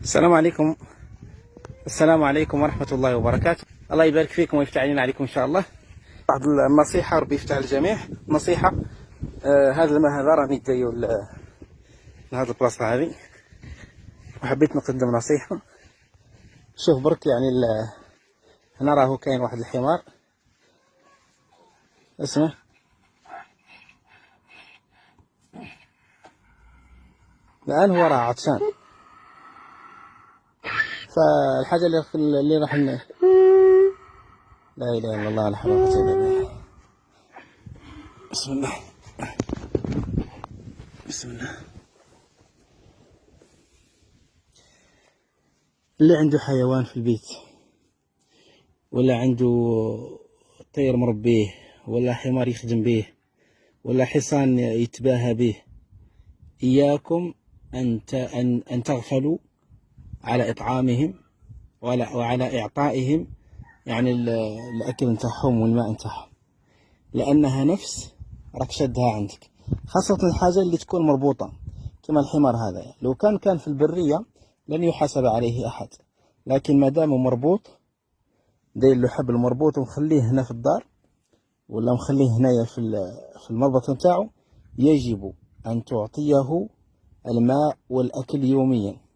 السلام عليكم. السلام عليكم ورحمة الله وبركاته. الله يبارك فيكم ويفتح علينا عليكم إن شاء الله. بعض النصيحة ربي يفتح الجميع. نصيحة هذا راني جاي لهذه البلاصة هذه وحبيت نقدم نصيحة. شوف برك يعني هنا راهو كاين واحد الحمار اسمه الآن هو راه عطشان، فالحاجة اللي راح لا إله إلا الله لا حول ولا قوة إلا بالله. بسم الله بسم الله. اللي عنده حيوان في البيت ولا عنده طير مربيه ولا حمار يخدم به ولا حصان يتباهى به، إياكم أن تغفلوا على إطعامهم وعلى إعطائهم يعني الأكل نتاعهم والماء نتاعهم، لأنها نفس راك شدها عندك، خاصة الحاجة اللي تكون مربوطة كما الحمار هذا. لو كان في البرية لن يحاسب عليه أحد، لكن ما دام مربوط داير له حبل مربوط ومخليه هنا في الدار ولا مخليه هنايا في المربط نتاعو، يجب أن تعطيه الماء والأكل يوميا.